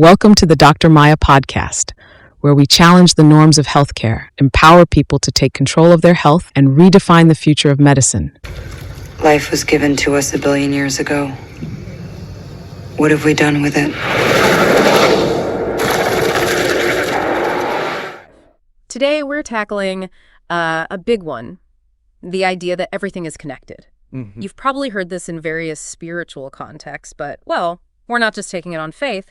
Welcome to the Dr. Maya podcast, where we challenge the norms of healthcare, empower people to take control of their health, and redefine the future of medicine. Life was given to us 1 billion years ago. What have we done with it? Today, we're tackling a big one, the idea that everything is connected. Mm-hmm. You've probably heard this in various spiritual contexts, but, well, we're not just taking it on faith.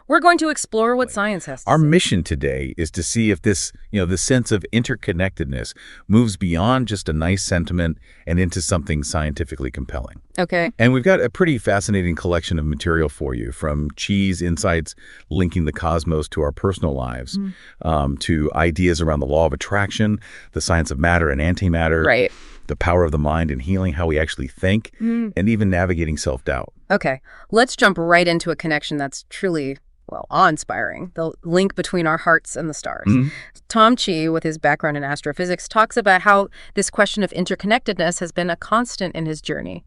We're going to explore what science has to Our say. mission today is to see if this, the sense of interconnectedness moves beyond just a nice sentiment and into something scientifically compelling. Okay. And we've got a pretty fascinating collection of material for you, from cheese insights linking the cosmos to our personal lives, to ideas around the law of attraction, the science of matter and antimatter, Right. the power of the mind and healing how we actually think, and even navigating self-doubt. Okay. Let's jump right into a connection that's truly, awe-inspiring, the link between our hearts and the stars. Tom Chi, with his background in astrophysics, talks about how this question of interconnectedness has been a constant in his journey.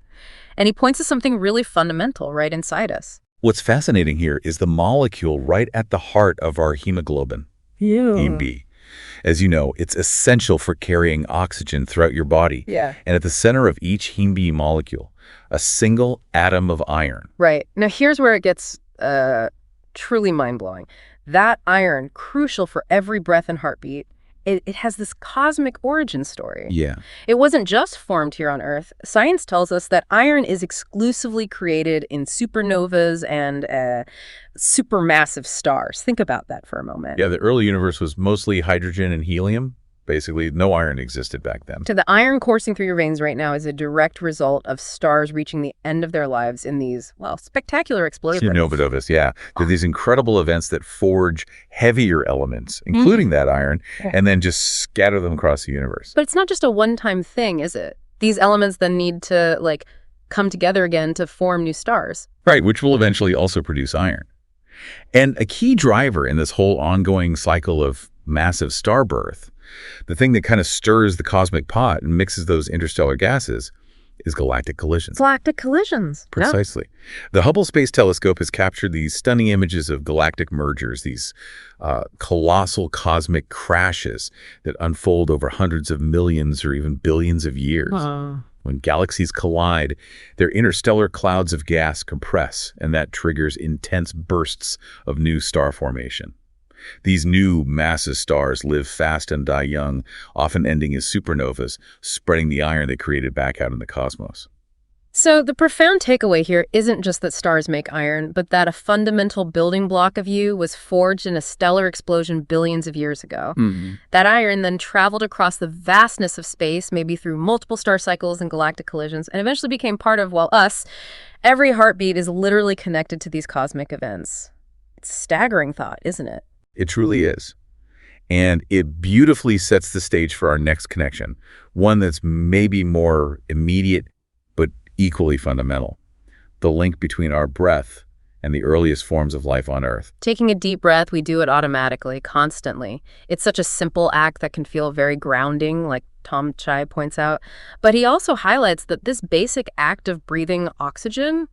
And he points to something really fundamental right inside us. What's fascinating here is the molecule right at the heart of our hemoglobin, Heme B. As you know, it's essential for carrying oxygen throughout your body. Yeah. And at the center of each Heme B molecule, a single atom of iron. Right. Now, here's where it gets truly mind-blowing. That iron, crucial for every breath and heartbeat, it has this cosmic origin story. Yeah. It wasn't just formed here on Earth. Science tells us that iron is exclusively created in supernovas and supermassive stars. Think about that for a moment. Yeah, the early universe was mostly hydrogen and helium. Basically, no iron existed back then. So the iron coursing through your veins right now is a direct result of stars reaching the end of their lives in these, spectacular explosions. Supernovas, yeah. They're these incredible events that forge heavier elements, including that iron, and then just scatter them across the universe. But it's not just a one-time thing, is it? These elements then need to, come together again to form new stars. Right, which will eventually also produce iron. And a key driver in this whole ongoing cycle of massive star birth, the thing that kind of stirs the cosmic pot and mixes those interstellar gases, is galactic collisions. Galactic collisions. Precisely. The Hubble Space Telescope has captured these stunning images of galactic mergers, these colossal cosmic crashes that unfold over hundreds of millions or even billions of years. When galaxies collide, their interstellar clouds of gas compress, and that triggers intense bursts of new star formation. These new massive stars live fast and die young, often ending as supernovas, spreading the iron they created back out in the cosmos. So the profound takeaway here isn't just that stars make iron, but that a fundamental building block of you was forged in a stellar explosion billions of years ago. That iron then traveled across the vastness of space, maybe through multiple star cycles and galactic collisions, and eventually became part of, us. Every heartbeat is literally connected to these cosmic events. It's a staggering thought, isn't it? It truly is. And it beautifully sets the stage for our next connection, one that's maybe more immediate but equally fundamental: the link between our breath and the earliest forms of life on Earth. Taking a deep breath, we do it automatically, constantly. It's such a simple act that can feel very grounding, like Tom Chi points out. But he also highlights that this basic act of breathing oxygen,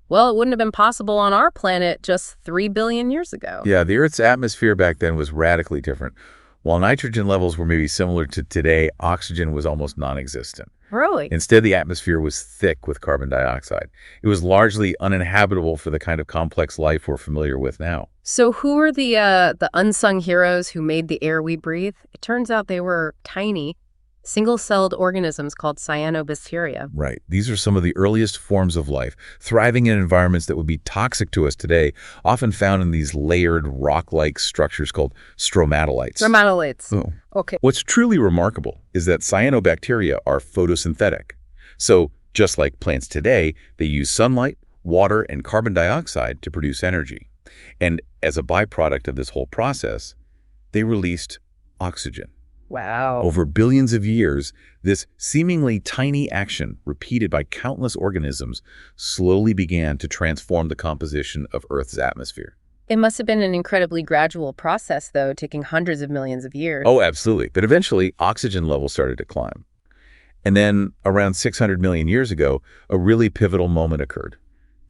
it wouldn't have been possible on our planet just 3 billion years ago. Yeah, the Earth's atmosphere back then was radically different. While nitrogen levels were maybe similar to today, oxygen was almost non-existent. Really? Instead, the atmosphere was thick with carbon dioxide. It was largely uninhabitable for the kind of complex life we're familiar with now. So who are the unsung heroes who made the air we breathe? It turns out they were tiny, single-celled organisms called cyanobacteria. Right. These are some of the earliest forms of life, thriving in environments that would be toxic to us today, often found in these layered rock-like structures called stromatolites. Stromatolites. Oh. Okay. What's truly remarkable is that cyanobacteria are photosynthetic. So just like plants today, they use sunlight, water, and carbon dioxide to produce energy. And as a byproduct of this whole process, they released oxygen. Wow. Over billions of years, this seemingly tiny action, repeated by countless organisms, slowly began to transform the composition of Earth's atmosphere. It must have been an incredibly gradual process, though, taking hundreds of millions of years. Oh, absolutely. But eventually, oxygen levels started to climb. And then, around 600 million years ago, a really pivotal moment occurred.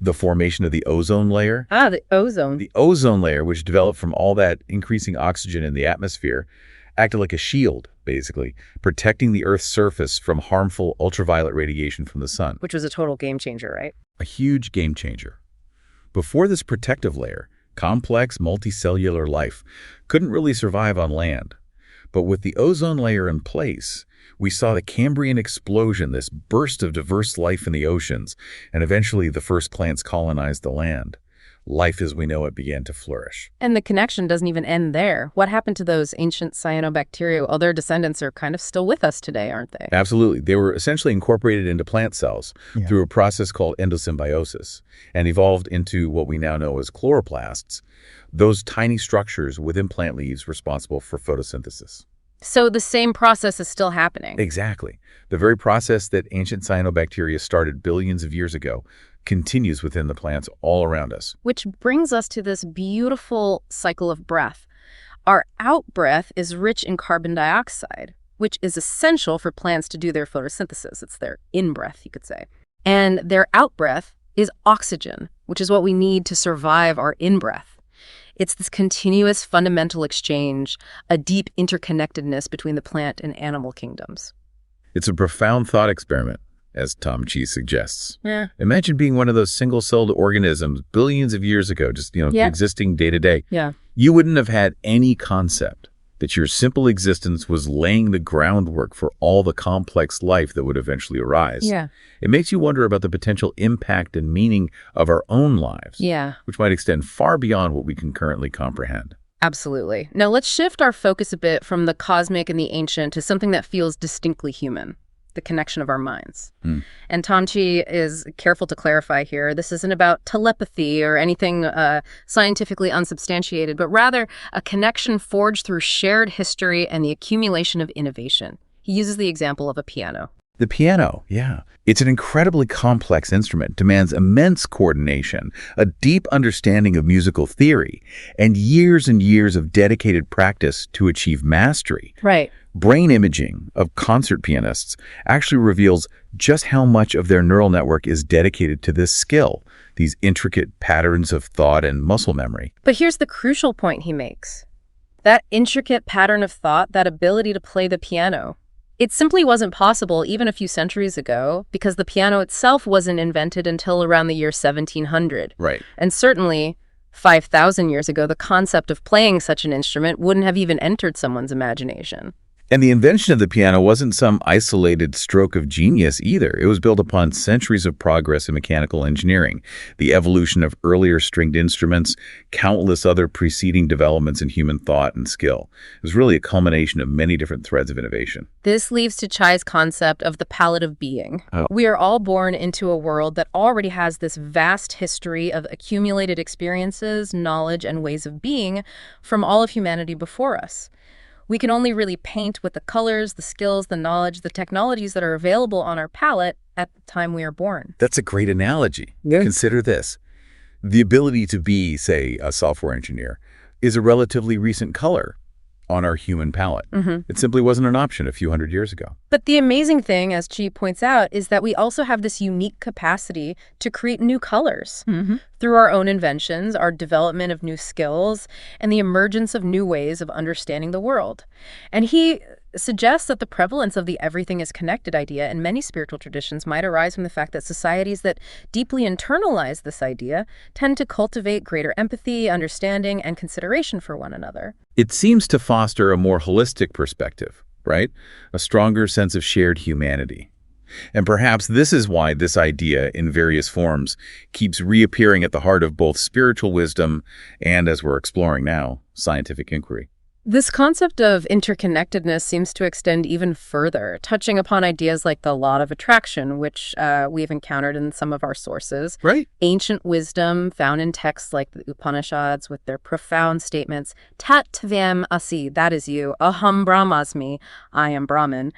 the formation of the ozone layer. Ah, the ozone. The ozone layer, which developed from all that increasing oxygen in the atmosphere, acted like a shield, basically, protecting the Earth's surface from harmful ultraviolet radiation from the sun. Which was a total game changer, right? A huge game changer. Before this protective layer, complex multicellular life couldn't really survive on land. But with the ozone layer in place, we saw the Cambrian explosion, this burst of diverse life in the oceans, and eventually the first plants colonized the land. Life as we know it began to flourish. And the connection doesn't even end there. What happened to those ancient cyanobacteria? Well, their descendants are kind of still with us today, aren't they? Absolutely. They were essentially incorporated into plant cells through a process called endosymbiosis and evolved into what we now know as chloroplasts, those tiny structures within plant leaves responsible for photosynthesis. So the same process is still happening. Exactly. The very process that ancient cyanobacteria started billions of years ago continues within the plants all around us. Which brings us to this beautiful cycle of breath. Our out-breath is rich in carbon dioxide, which is essential for plants to do their photosynthesis. It's their in-breath, you could say. And their out-breath is oxygen, which is what we need to survive our in-breath. It's this continuous fundamental exchange, a deep interconnectedness between the plant and animal kingdoms. It's a profound thought experiment, as Tom Chi suggests. Yeah. Imagine being one of those single-celled organisms billions of years ago, just, existing day to day. Yeah. You wouldn't have had any concept that your simple existence was laying the groundwork for all the complex life that would eventually arise. Yeah. It makes you wonder about the potential impact and meaning of our own lives, which might extend far beyond what we can currently comprehend. Absolutely. Now let's shift our focus a bit from the cosmic and the ancient to something that feels distinctly human. The connection of our minds. And Tom Chi is careful to clarify here, this isn't about telepathy or anything scientifically unsubstantiated, but rather a connection forged through shared history and the accumulation of innovation. He uses the example of a piano. The piano, yeah. It's an incredibly complex instrument, demands immense coordination, a deep understanding of musical theory, and years of dedicated practice to achieve mastery. Right. Brain imaging of concert pianists actually reveals just how much of their neural network is dedicated to this skill, these intricate patterns of thought and muscle memory. But here's the crucial point he makes. That intricate pattern of thought, that ability to play the piano, it simply wasn't possible even a few centuries ago because the piano itself wasn't invented until around the year 1700. Right. And certainly 5,000 years ago, the concept of playing such an instrument wouldn't have even entered someone's imagination. And the invention of the piano wasn't some isolated stroke of genius either. It was built upon centuries of progress in mechanical engineering, the evolution of earlier stringed instruments, countless other preceding developments in human thought and skill. It was really a culmination of many different threads of innovation. This leads to Chai's concept of the palette of being. We are all born into a world that already has this vast history of accumulated experiences, knowledge, and ways of being from all of humanity before us. We can only really paint with the colors, the skills, the knowledge, the technologies that are available on our palette at the time we are born. That's a great analogy. Yeah. Consider this. The ability to be, say, a software engineer is a relatively recent color on our human palette. It simply wasn't an option a few hundred years ago. But the amazing thing, as Chi points out, is that we also have this unique capacity to create new colors through our own inventions, our development of new skills, and the emergence of new ways of understanding the world. And he suggests that the prevalence of the everything is connected idea in many spiritual traditions might arise from the fact that societies that deeply internalize this idea tend to cultivate greater empathy, understanding, and consideration for one another. It seems to foster a more holistic perspective, right? A stronger sense of shared humanity. And perhaps this is why this idea, in various forms, keeps reappearing at the heart of both spiritual wisdom and, as we're exploring now, scientific inquiry. This concept of interconnectedness seems to extend even further, touching upon ideas like the law of attraction, which we've encountered in some of our sources. Right. Ancient wisdom found in texts like the Upanishads with their profound statements, Tat Tvam Asi, that is you, Aham Brahmasmi, I am Brahman.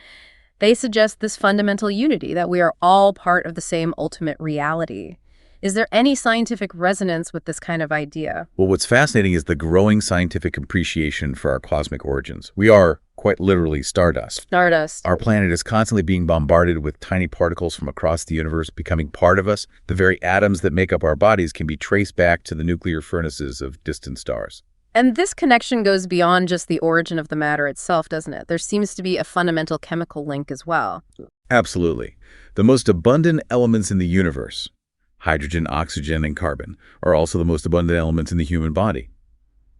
They suggest this fundamental unity, that we are all part of the same ultimate reality. Is there any scientific resonance with this kind of idea? Well, what's fascinating is the growing scientific appreciation for our cosmic origins. We are quite literally stardust. Stardust. Our planet is constantly being bombarded with tiny particles from across the universe becoming part of us. The very atoms that make up our bodies can be traced back to the nuclear furnaces of distant stars. And this connection goes beyond just the origin of the matter itself, doesn't it? There seems to be a fundamental chemical link as well. Absolutely. The most abundant elements in the universe, hydrogen, oxygen, and carbon, are also the most abundant elements in the human body.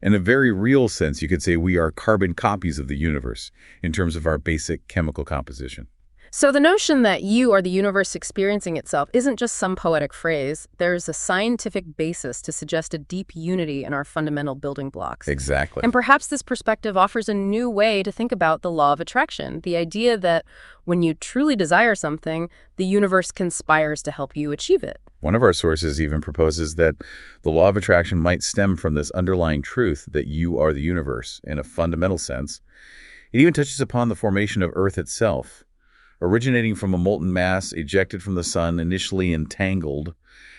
In a very real sense, you could say we are carbon copies of the universe in terms of our basic chemical composition. So the notion that you are the universe experiencing itself isn't just some poetic phrase. There's a scientific basis to suggest a deep unity in our fundamental building blocks. Exactly. And perhaps this perspective offers a new way to think about the law of attraction, the idea that when you truly desire something, the universe conspires to help you achieve it. One of our sources even proposes that the law of attraction might stem from this underlying truth that you are the universe in a fundamental sense. It even touches upon the formation of Earth itself, originating from a molten mass ejected from the sun, initially entangled,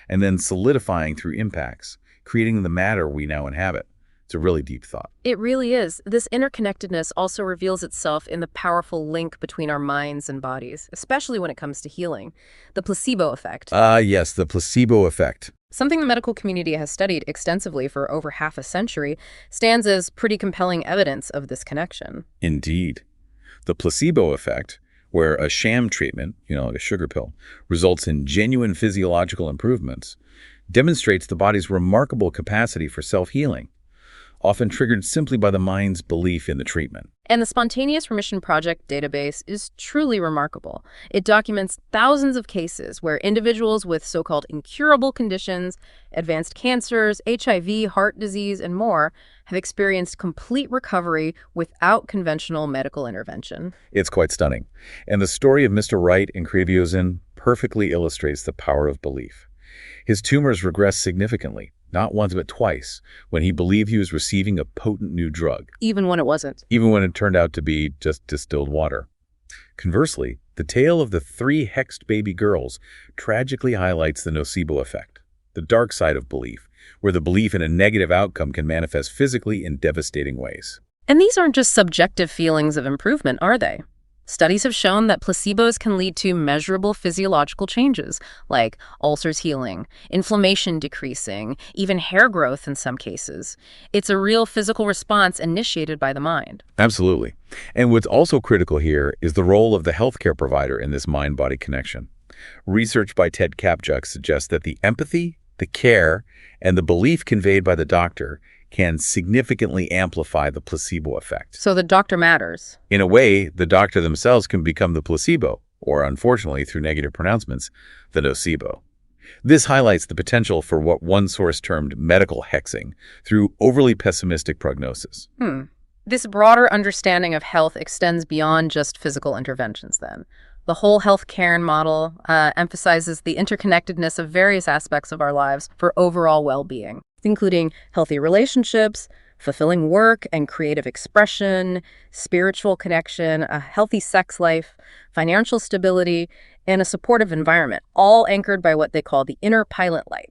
and then solidifying through impacts, creating the matter we now inhabit. It's a really deep thought. It really is. This interconnectedness also reveals itself in the powerful link between our minds and bodies, especially when it comes to healing. The placebo effect. Yes, the placebo effect. Something the medical community has studied extensively for over half a century, stands as pretty compelling evidence of this connection. Indeed. The placebo effect, where a sham treatment, like a sugar pill, results in genuine physiological improvements, demonstrates the body's remarkable capacity for self-healing, often triggered simply by the mind's belief in the treatment. And the Spontaneous Remission Project database is truly remarkable. It documents thousands of cases where individuals with so-called incurable conditions, advanced cancers, HIV, heart disease, and more have experienced complete recovery without conventional medical intervention. It's quite stunning. And the story of Mr. Wright in Kriviosin perfectly illustrates the power of belief. His tumors regressed significantly, not once but twice, when he believed he was receiving a potent new drug. Even when it wasn't. Even when it turned out to be just distilled water. Conversely, the tale of the 3 hexed baby girls tragically highlights the nocebo effect, the dark side of belief, where the belief in a negative outcome can manifest physically in devastating ways. And these aren't just subjective feelings of improvement, are they? Studies have shown that placebos can lead to measurable physiological changes, like ulcers healing, inflammation decreasing, even hair growth in some cases. It's a real physical response initiated by the mind. Absolutely. And what's also critical here is the role of the healthcare provider in this mind-body connection. Research by Ted Kapjuk suggests that the empathy, the care, and the belief conveyed by the doctor can significantly amplify the placebo effect. So the doctor matters. In a way, the doctor themselves can become the placebo, or unfortunately, through negative pronouncements, the nocebo. This highlights the potential for what one source termed medical hexing through overly pessimistic prognosis. This broader understanding of health extends beyond just physical interventions then. The whole health care model emphasizes the interconnectedness of various aspects of our lives for overall well-being, including healthy relationships, fulfilling work and creative expression, spiritual connection, a healthy sex life, financial stability, and a supportive environment, all anchored by what they call the inner pilot light.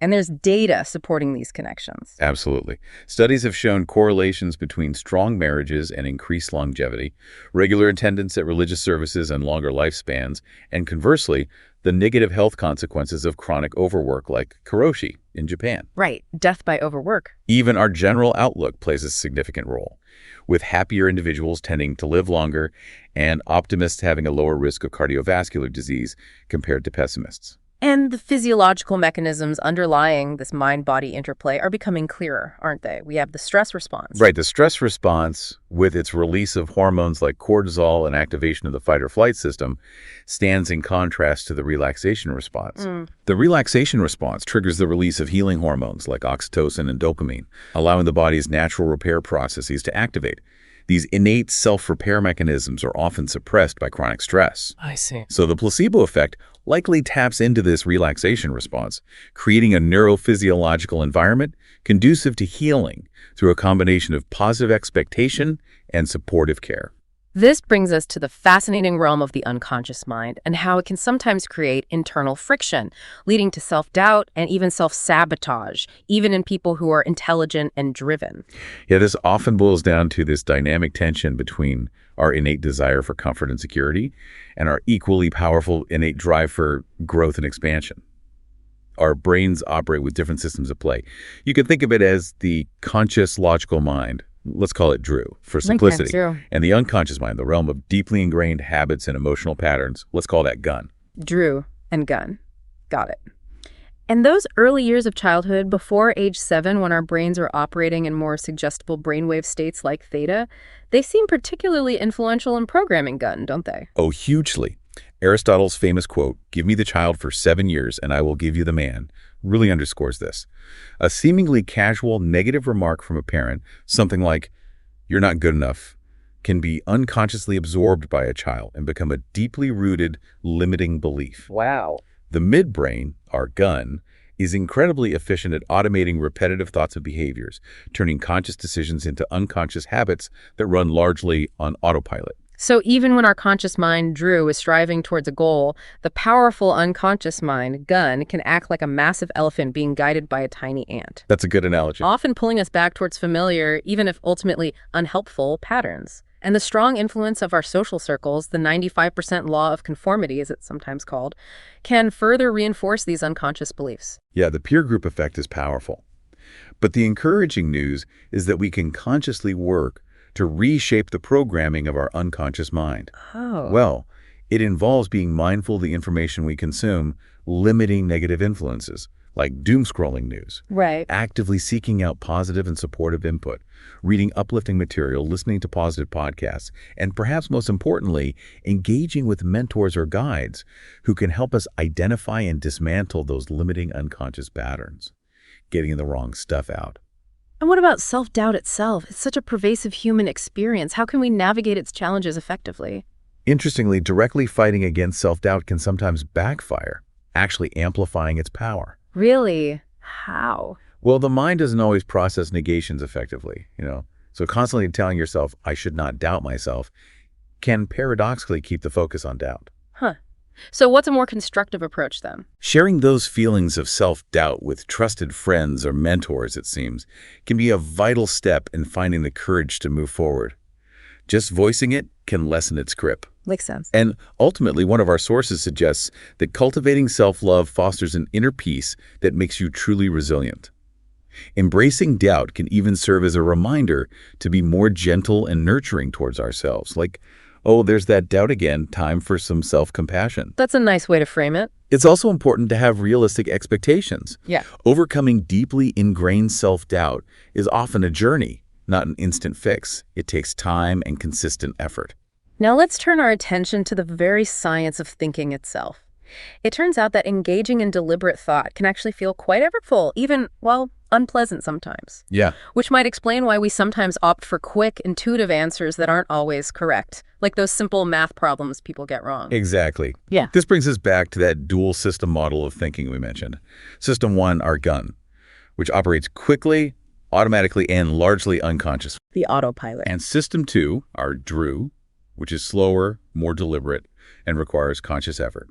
And there's data supporting these connections. Absolutely. Studies have shown correlations between strong marriages and increased longevity, regular attendance at religious services and longer lifespans, and conversely, the negative health consequences of chronic overwork like karoshi in Japan. Right, death by overwork. Even our general outlook plays a significant role, with happier individuals tending to live longer and optimists having a lower risk of cardiovascular disease compared to pessimists. And the physiological mechanisms underlying this mind-body interplay are becoming clearer, aren't they? We have the stress response. Right. The stress response, with its release of hormones like cortisol and activation of the fight-or-flight system, stands in contrast to the relaxation response. The relaxation response triggers the release of healing hormones like oxytocin and dopamine, allowing the body's natural repair processes to activate. These innate self-repair mechanisms are often suppressed by chronic stress. I see. So the placebo effect likely taps into this relaxation response, creating a neurophysiological environment conducive to healing through a combination of positive expectation and supportive care. This brings us to the fascinating realm of the unconscious mind and how it can sometimes create internal friction, leading to self-doubt and even self-sabotage, even in people who are intelligent and driven. Yeah, this often boils down to this dynamic tension between our innate desire for comfort and security and our equally powerful innate drive for growth and expansion. Our brains operate with different systems at play. You can think of it as the conscious logical mind. Let's call it Drew for simplicity. Drew. And the unconscious mind, the realm of deeply ingrained habits and emotional patterns. Let's call that Gun. Drew and Gun. Got it. And those early years of childhood, before age 7, when our brains are operating in more suggestible brainwave states like theta, they seem particularly influential in programming Gun, don't they? Oh, hugely. Aristotle's famous quote, "Give me the child for 7 years and I will give you the man," really underscores this. A seemingly casual negative remark from a parent, something like, "You're not good enough," can be unconsciously absorbed by a child and become a deeply rooted, limiting belief. Wow. The midbrain, our Gun, is incredibly efficient at automating repetitive thoughts and behaviors, turning conscious decisions into unconscious habits that run largely on autopilot. So even when our conscious mind, Drew, is striving towards a goal, the powerful unconscious mind, Gun, can act like a massive elephant being guided by a tiny ant, That's a good analogy. often pulling us back towards familiar, even if ultimately unhelpful, patterns. And the strong influence of our social circles, the 95% law of conformity, as it's sometimes called, can further reinforce these unconscious beliefs. Yeah, the peer group effect is powerful. But the encouraging news is that we can consciously work to reshape the programming of our unconscious mind. Oh. Well, it involves being mindful of the information we consume, limiting negative influences, like doom-scrolling news, Right. actively seeking out positive and supportive input, reading uplifting material, listening to positive podcasts, and perhaps most importantly, engaging with mentors or guides who can help us identify and dismantle those limiting unconscious patterns, getting the wrong stuff out. And what about self-doubt itself? It's such a pervasive human experience. How can we navigate its challenges effectively? Interestingly, directly fighting against self-doubt can sometimes backfire, actually amplifying its power. Really? How? Well, the mind doesn't always process negations effectively, So constantly telling yourself, "I should not doubt myself," can paradoxically keep the focus on doubt. Huh. So what's a more constructive approach then? Sharing those feelings of self-doubt with trusted friends or mentors, it seems, can be a vital step in finding the courage to move forward. Just voicing it can lessen its grip. Makes sense. And ultimately, one of our sources suggests that cultivating self-love fosters an inner peace that makes you truly resilient. Embracing doubt can even serve as a reminder to be more gentle and nurturing towards ourselves, like, "Oh, there's that doubt again, time for some self-compassion." That's a nice way to frame it. It's also important to have realistic expectations. Yeah. Overcoming deeply ingrained self-doubt is often a journey, not an instant fix. It takes time and consistent effort. Now let's turn our attention to the very science of thinking itself. It turns out that engaging in deliberate thought can actually feel quite effortful, even, well, unpleasant sometimes. Yeah. Which might explain why we sometimes opt for quick, intuitive answers that aren't always correct, like those simple math problems people get wrong. Exactly. Yeah. This brings us back to that dual system model of thinking we mentioned. System 1, our Gun, which operates quickly, automatically, and largely unconscious. The autopilot. And System 2, our Drew, which is slower, more deliberate, and requires conscious effort.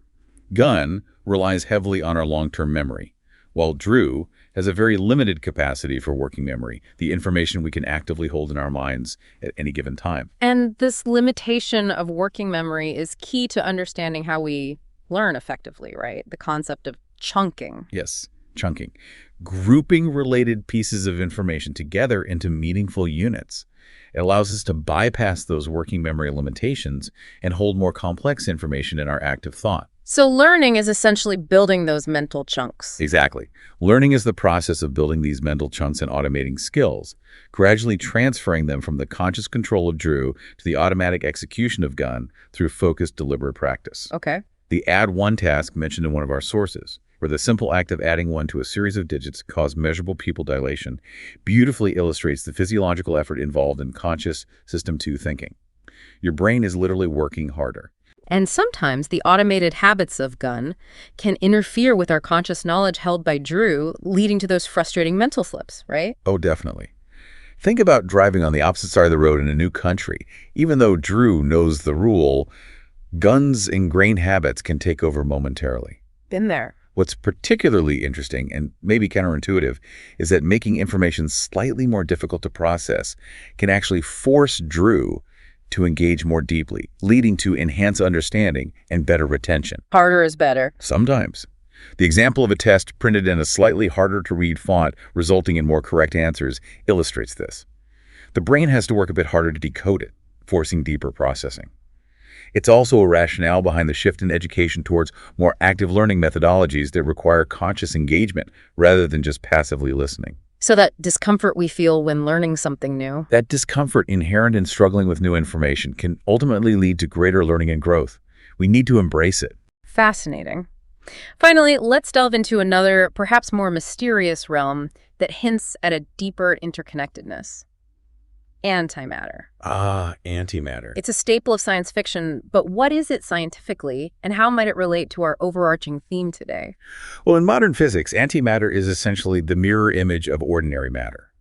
Gun relies heavily on our long-term memory, while Drew has a very limited capacity for working memory, the information we can actively hold in our minds at any given time. And this limitation of working memory is key to understanding how we learn effectively, right? The concept of chunking. Yes, chunking. Grouping related pieces of information together into meaningful units. It allows us to bypass those working memory limitations and hold more complex information in our active thought. So learning is essentially building those mental chunks. Exactly. Learning is the process of building these mental chunks and automating skills, gradually transferring them from the conscious control of Drew to the automatic execution of Gun through focused, deliberate practice. Okay. The add one task mentioned in one of our sources, where the simple act of adding 1 to a series of digits cause measurable pupil dilation, beautifully illustrates the physiological effort involved in conscious System 2 thinking. Your brain is literally working harder. And sometimes the automated habits of Gun can interfere with our conscious knowledge held by Drew, leading to those frustrating mental slips, right? Oh, definitely. Think about driving on the opposite side of the road in a new country. Even though Drew knows the rule, Gunn's ingrained habits can take over momentarily. Been there. What's particularly interesting and maybe counterintuitive is that making information slightly more difficult to process can actually force Drew to engage more deeply, leading to enhanced understanding and better retention. Harder is better. Sometimes. The example of a test printed in a slightly harder to read font resulting in more correct answers illustrates this. The brain has to work a bit harder to decode it, forcing deeper processing. It's also a rationale behind the shift in education towards more active learning methodologies that require conscious engagement rather than just passively listening. So that discomfort we feel when learning something new. That discomfort inherent in struggling with new information can ultimately lead to greater learning and growth. We need to embrace it. Fascinating. Finally, let's delve into another, perhaps more mysterious realm that hints at a deeper interconnectedness. Antimatter. Ah, antimatter. It's a staple of science fiction, but what is it scientifically, and how might it relate to our overarching theme today? Well, in modern physics, antimatter is essentially the mirror image of ordinary matter.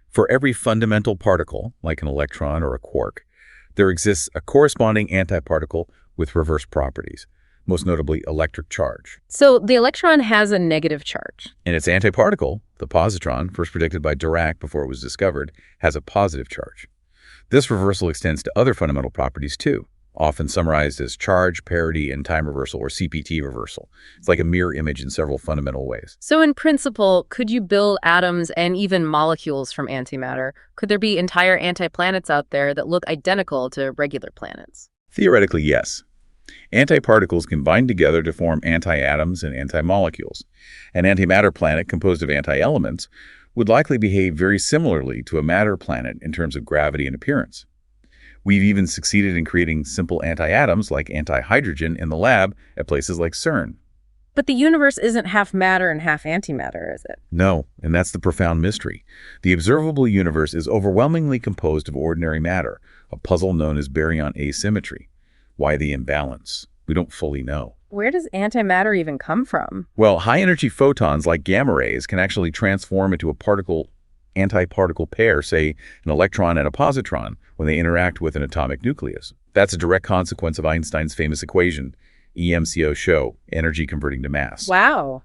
For every fundamental particle, like an electron or a quark, there exists a corresponding antiparticle with reverse properties, most notably electric charge. So the electron has a negative charge. And its antiparticle, the positron, first predicted by Dirac before it was discovered, has a positive charge. This reversal extends to other fundamental properties too, often summarized as charge, parity, and time reversal, or CPT reversal. It's like a mirror image in several fundamental ways. So in principle, could you build atoms and even molecules from antimatter? Could there be entire antiplanets out there that look identical to regular planets? Theoretically, yes. Antiparticles combine together to form anti-atoms and anti-molecules. An antimatter planet composed of anti-elements would likely behave very similarly to a matter planet in terms of gravity and appearance. We've even succeeded in creating simple anti-atoms like anti-hydrogen in the lab at places like CERN. But the universe isn't half matter and half antimatter, is it? No, and that's the profound mystery. The observable universe is overwhelmingly composed of ordinary matter, a puzzle known as baryon asymmetry. Why the imbalance? We don't fully know. Where does antimatter even come from? Well, high-energy photons like gamma rays can actually transform into a particle-antiparticle pair, say an electron and a positron, when they interact with an atomic nucleus. That's a direct consequence of Einstein's famous equation, EMCO show, energy converting to mass. Wow.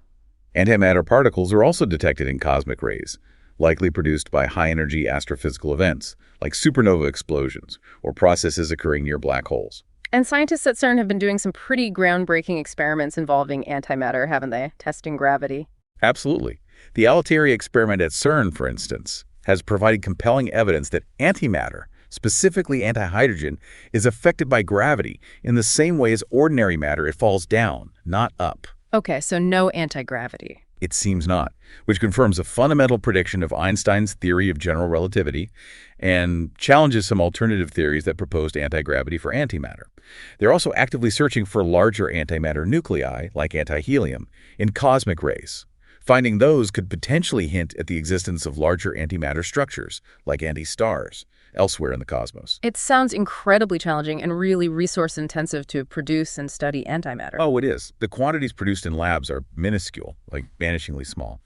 Antimatter particles are also detected in cosmic rays, likely produced by high-energy astrophysical events, like supernova explosions or processes occurring near black holes. And scientists at CERN have been doing some pretty groundbreaking experiments involving antimatter, haven't they? Testing gravity. Absolutely. The Altair experiment at CERN, for instance, has provided compelling evidence that antimatter, specifically antihydrogen, is affected by gravity in the same way as ordinary matter. It falls down, not up. Okay, so no anti-gravity. It seems not, which confirms a fundamental prediction of Einstein's theory of general relativity and challenges some alternative theories that proposed anti-gravity for antimatter. They're also actively searching for larger antimatter nuclei, like antihelium, in cosmic rays. Finding those could potentially hint at the existence of larger antimatter structures, like anti-stars, elsewhere in the cosmos. It sounds incredibly challenging and really resource-intensive to produce and study antimatter. Oh, it is. The quantities produced in labs are minuscule, like vanishingly small.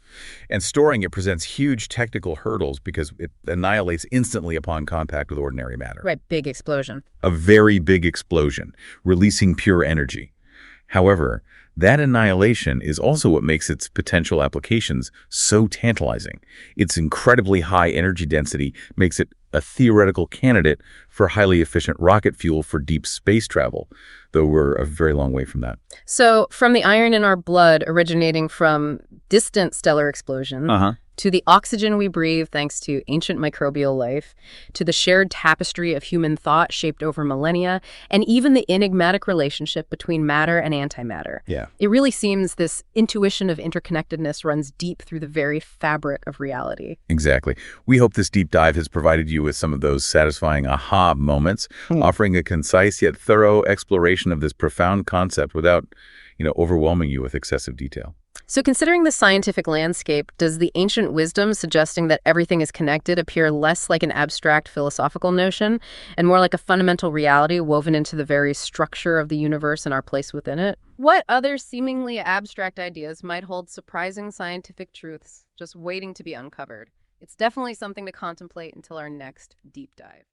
And storing it presents huge technical hurdles because it annihilates instantly upon contact with ordinary matter. Right, big explosion. A very big explosion, releasing pure energy. However, that annihilation is also what makes its potential applications so tantalizing. Its incredibly high energy density makes it a theoretical candidate for highly efficient rocket fuel for deep space travel, though we're a very long way from that. So from the iron in our blood originating from distant stellar explosions, to the oxygen we breathe thanks to ancient microbial life, to the shared tapestry of human thought shaped over millennia, and even the enigmatic relationship between matter and antimatter. Yeah. It really seems this intuition of interconnectedness runs deep through the very fabric of reality. Exactly. We hope this deep dive has provided you with some of those satisfying aha moments, offering a concise yet thorough exploration of this profound concept without, overwhelming you with excessive detail. So considering the scientific landscape, does the ancient wisdom suggesting that everything is connected appear less like an abstract philosophical notion and more like a fundamental reality woven into the very structure of the universe and our place within it? What other seemingly abstract ideas might hold surprising scientific truths just waiting to be uncovered? It's definitely something to contemplate until our next deep dive.